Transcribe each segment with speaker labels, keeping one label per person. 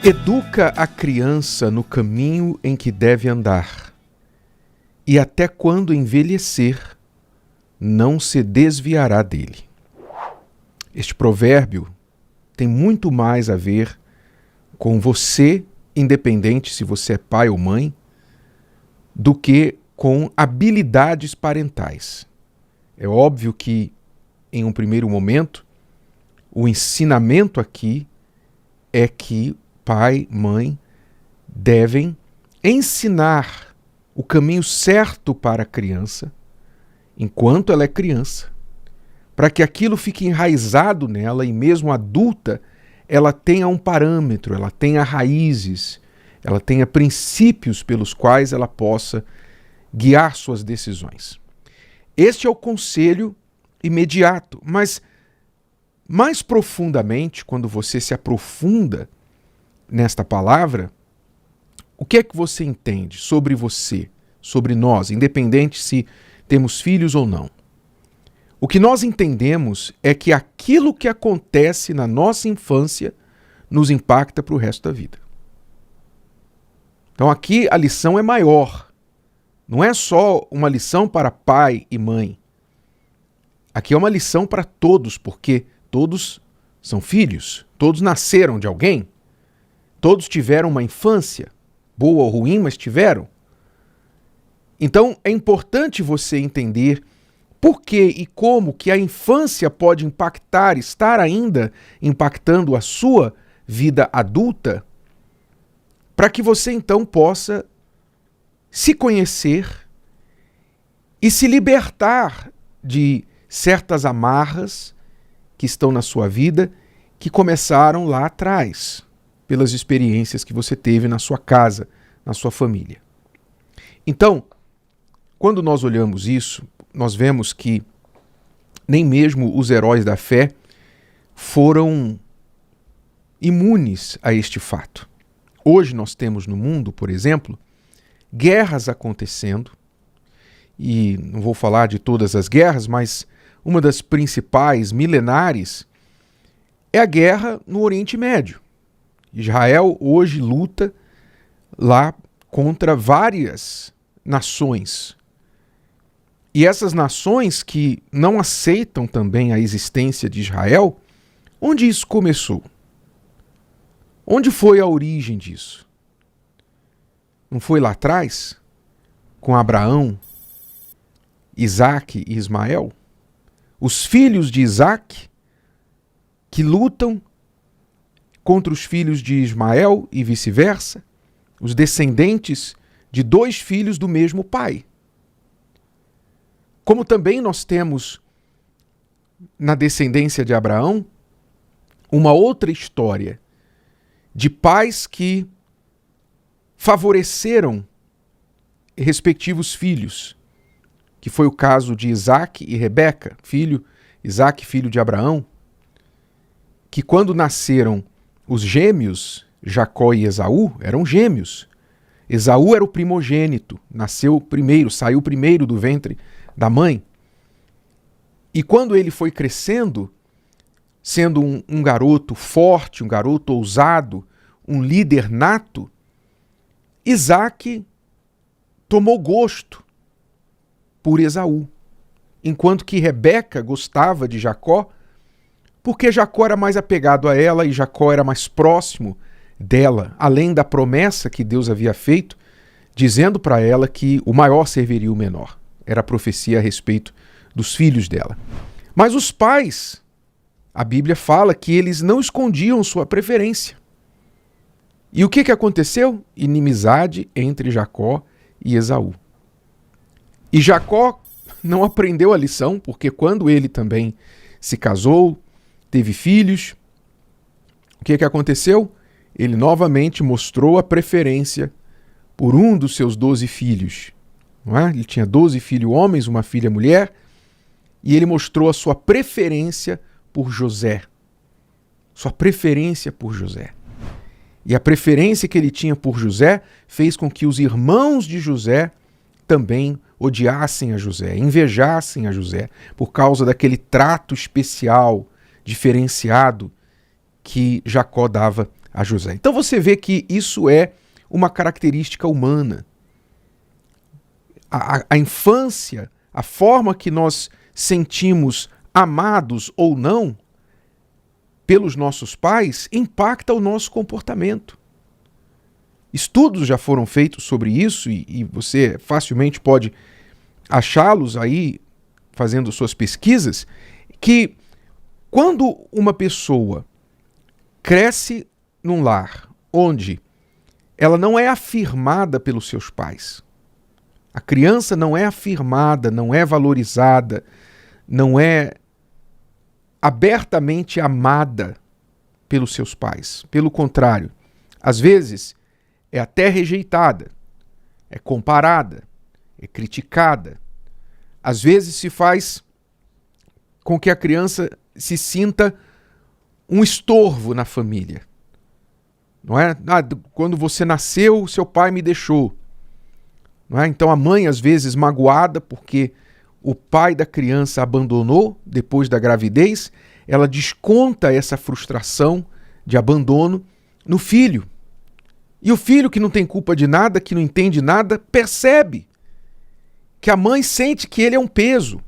Speaker 1: Educa a criança no caminho em que deve andar, e até quando envelhecer, não se desviará dele. Este provérbio tem muito mais a ver com você, independente se você é pai ou mãe, do que com habilidades parentais. É óbvio que, em um primeiro momento, o ensinamento aqui é que pai, mãe devem ensinar o caminho certo para a criança, enquanto ela é criança, para que aquilo fique enraizado nela e mesmo adulta, ela tenha um parâmetro, ela tenha raízes, ela tenha princípios pelos quais ela possa guiar suas decisões. Este é o conselho imediato, mas mais profundamente, quando você se aprofunda nesta palavra, o que é que você entende sobre você, sobre nós, independente se temos filhos ou não? O que nós entendemos é que aquilo que acontece na nossa infância nos impacta para o resto da vida. Então aqui a lição é maior. Não é só uma lição para pai e mãe. Aqui é uma lição para todos, porque todos são filhos, todos nasceram de alguém. Todos tiveram uma infância, boa ou ruim, mas tiveram. Então é importante você entender por que e como que a infância pode impactar, estar ainda impactando a sua vida adulta, para que você então possa se conhecer e se libertar de certas amarras que estão na sua vida, que começaram lá atrás, pelas experiências que você teve na sua casa, na sua família. Então, quando nós olhamos isso, nós vemos que nem mesmo os heróis da fé foram imunes a este fato. Hoje nós temos no mundo, por exemplo, guerras acontecendo, e não vou falar de todas as guerras, mas uma das principais, milenares, é a guerra no Oriente Médio. Israel hoje luta lá contra várias nações. E essas nações que não aceitam também a existência de Israel, onde isso começou? Onde foi a origem disso? Não foi lá atrás? Com Abraão, Isaac e Ismael? Os filhos de Isaac que lutam contra os filhos de Ismael e vice-versa, os descendentes de dois filhos do mesmo pai. Como também nós temos na descendência de Abraão uma outra história de pais que favoreceram respectivos filhos, que foi o caso de Isaac e Rebeca, Isaac, filho de Abraão, que quando nasceram os gêmeos, Jacó e Esaú, eram gêmeos. Esaú era o primogênito, nasceu primeiro, saiu primeiro do ventre da mãe. E quando ele foi crescendo, sendo um garoto forte, um garoto ousado, um líder nato, Isaac tomou gosto por Esaú, enquanto que Rebeca gostava de Jacó, porque Jacó era mais apegado a ela e Jacó era mais próximo dela, além da promessa que Deus havia feito, dizendo para ela que o maior serviria o menor. Era a profecia a respeito dos filhos dela. Mas os pais, a Bíblia fala que eles não escondiam sua preferência. E o que aconteceu? Inimizade entre Jacó e Esaú. E Jacó não aprendeu a lição, porque quando ele também se casou, teve filhos, o que aconteceu? Ele novamente mostrou a preferência por um dos seus 12 filhos. Não é? Ele tinha 12 filhos homens, uma filha mulher, e ele mostrou a sua preferência por José. Sua preferência por José. E a preferência que ele tinha por José fez com que os irmãos de José também odiassem a José, invejassem a José, por causa daquele trato especial, diferenciado, que Jacó dava a José. Então você vê que isso é uma característica humana. A infância, a forma que nós sentimos amados ou não pelos nossos pais, impacta o nosso comportamento. Estudos já foram feitos sobre isso e você facilmente pode achá-los aí fazendo suas pesquisas, que quando uma pessoa cresce num lar onde ela não é afirmada pelos seus pais, a criança não é afirmada, não é valorizada, não é abertamente amada pelos seus pais. Pelo contrário, às vezes é até rejeitada, é comparada, é criticada. Às vezes se faz com que a criança se sinta um estorvo na família. Não é? Quando você nasceu, seu pai me deixou. Não é? Então a mãe, às vezes, magoada porque o pai da criança abandonou depois da gravidez, ela desconta essa frustração de abandono no filho. E o filho, que não tem culpa de nada, que não entende nada, percebe que a mãe sente que ele é um peso.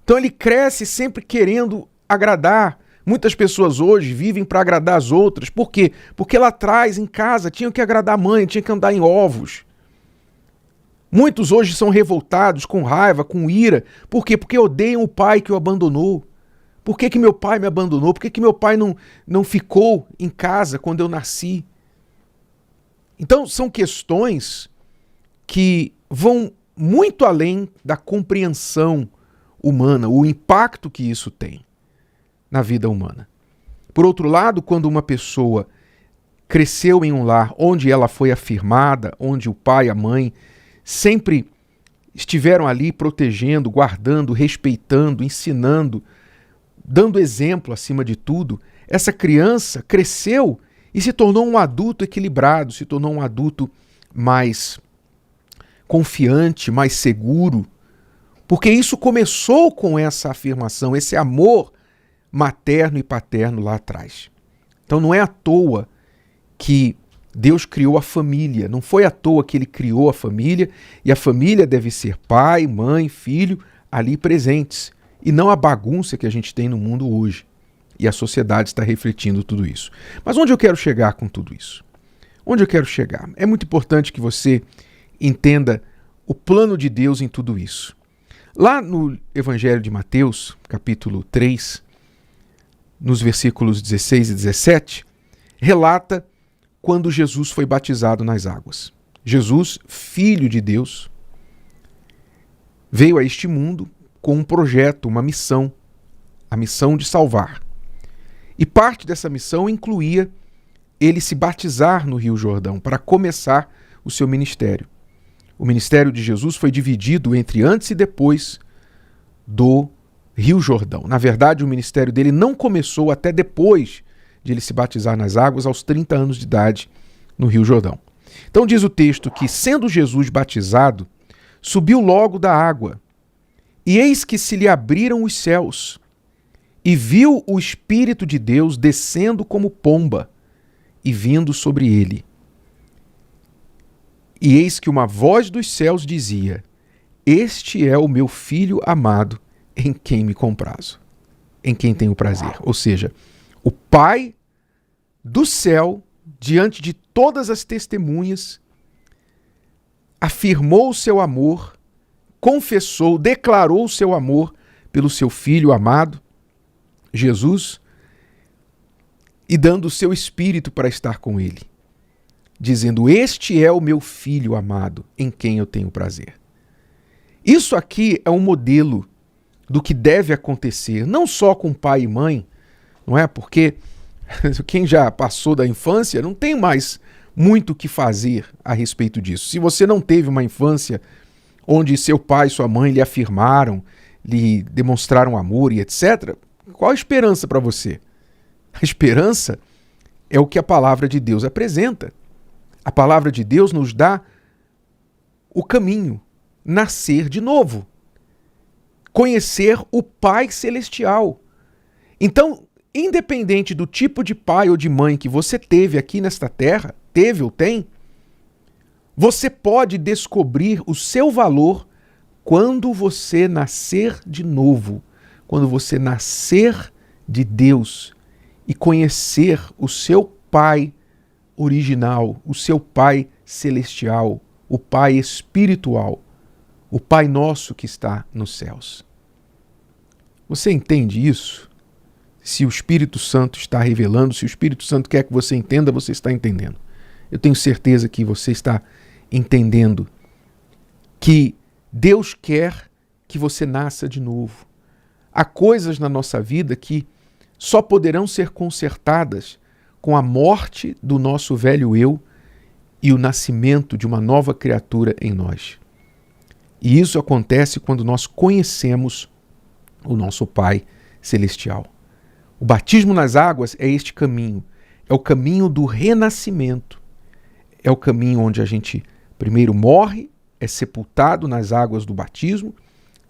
Speaker 1: Então ele cresce sempre querendo agradar. Muitas pessoas hoje vivem para agradar as outras. Por quê? Porque lá atrás, em casa, tinham que agradar a mãe, tinham que andar em ovos. Muitos hoje são revoltados, com raiva, com ira. Por quê? Porque odeiam o pai que o abandonou. Por que meu pai me abandonou? Por que meu pai não ficou em casa quando eu nasci? Então, são questões que vão muito além da compreensão humana, o impacto que isso tem na vida humana. Por outro lado, quando uma pessoa cresceu em um lar onde ela foi afirmada, onde o pai e a mãe sempre estiveram ali protegendo, guardando, respeitando, ensinando, dando exemplo acima de tudo, essa criança cresceu e se tornou um adulto equilibrado, se tornou um adulto mais confiante, mais seguro, porque isso começou com essa afirmação, esse amor materno e paterno lá atrás. Então não é à toa que Deus criou a família, não foi à toa que ele criou a família, e a família deve ser pai, mãe, filho, ali presentes, e não a bagunça que a gente tem no mundo hoje. E a sociedade está refletindo tudo isso. Mas onde eu quero chegar com tudo isso? Onde eu quero chegar? É muito importante que você entenda o plano de Deus em tudo isso. Lá no Evangelho de Mateus, capítulo 3, nos versículos 16 e 17, relata quando Jesus foi batizado nas águas. Jesus, filho de Deus, veio a este mundo com um projeto, uma missão, a missão de salvar. E parte dessa missão incluía ele se batizar no Rio Jordão para começar o seu ministério. O ministério de Jesus foi dividido entre antes e depois do Rio Jordão. Na verdade, o ministério dele não começou até depois de ele se batizar nas águas, aos 30 anos de idade, no Rio Jordão. Então diz o texto que, sendo Jesus batizado, subiu logo da água, e eis que se lhe abriram os céus, e viu o Espírito de Deus descendo como pomba e vindo sobre ele. E eis que uma voz dos céus dizia: Este é o meu Filho amado, em quem me comprazo, em quem tenho prazer. Ou seja, o Pai do céu, diante de todas as testemunhas, afirmou o seu amor, confessou, declarou o seu amor pelo seu Filho amado, Jesus, e dando o seu Espírito para estar com ele, dizendo: Este é o meu Filho amado, em quem eu tenho prazer. Isso aqui é um modelo do que deve acontecer, não só com pai e mãe, não é? Porque quem já passou da infância não tem mais muito o que fazer a respeito disso. Se você não teve uma infância onde seu pai e sua mãe lhe afirmaram, lhe demonstraram amor e etc., qual a esperança para você? A esperança é o que a palavra de Deus apresenta. A palavra de Deus nos dá o caminho, nascer de novo, conhecer o Pai Celestial. Então, independente do tipo de pai ou de mãe que você teve aqui nesta terra, teve ou tem, você pode descobrir o seu valor quando você nascer de novo, quando você nascer de Deus e conhecer o seu Pai original, o seu Pai celestial, o Pai espiritual, o Pai nosso que está nos céus. Você entende isso? Se o Espírito Santo está revelando, se o Espírito Santo quer que você entenda, você está entendendo. Eu tenho certeza que você está entendendo que Deus quer que você nasça de novo. Há coisas na nossa vida que só poderão ser consertadas com a morte do nosso velho eu e o nascimento de uma nova criatura em nós. E isso acontece quando nós conhecemos o nosso Pai Celestial. O batismo nas águas é este caminho. É o caminho do renascimento. É o caminho onde a gente primeiro morre, é sepultado nas águas do batismo,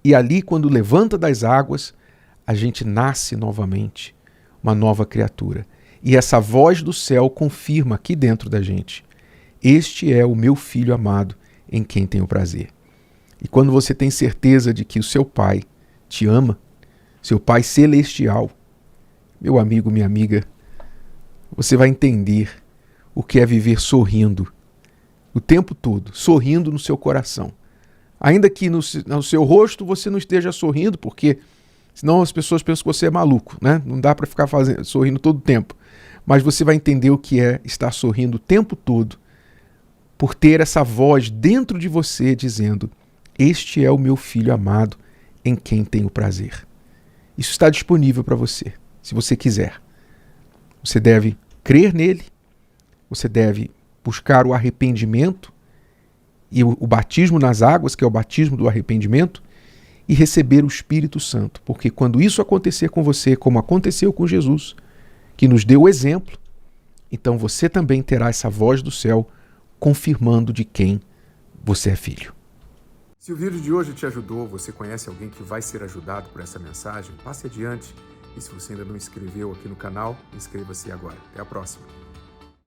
Speaker 1: e ali, quando levanta das águas, a gente nasce novamente, uma nova criatura. E essa voz do céu confirma aqui dentro da gente: este é o meu filho amado, em quem tenho prazer. E quando você tem certeza de que o seu Pai te ama, seu Pai celestial, meu amigo, minha amiga, você vai entender o que é viver sorrindo o tempo todo, sorrindo no seu coração. Ainda que no seu rosto você não esteja sorrindo, porque senão as pessoas pensam que você é maluco, né? Não dá para ficar sorrindo todo o tempo. Mas você vai entender o que é estar sorrindo o tempo todo, por ter essa voz dentro de você dizendo: este é o meu filho amado, em quem tenho prazer. Isso está disponível para você, se você quiser. Você deve crer nele, você deve buscar o arrependimento e o batismo nas águas, que é o batismo do arrependimento, e receber o Espírito Santo. Porque quando isso acontecer com você, como aconteceu com Jesus, que nos deu o exemplo, então você também terá essa voz do céu confirmando de quem você é filho.
Speaker 2: Se o vídeo de hoje te ajudou, você conhece alguém que vai ser ajudado por essa mensagem, passe adiante. E se você ainda não se inscreveu aqui no canal, inscreva-se agora. Até a próxima.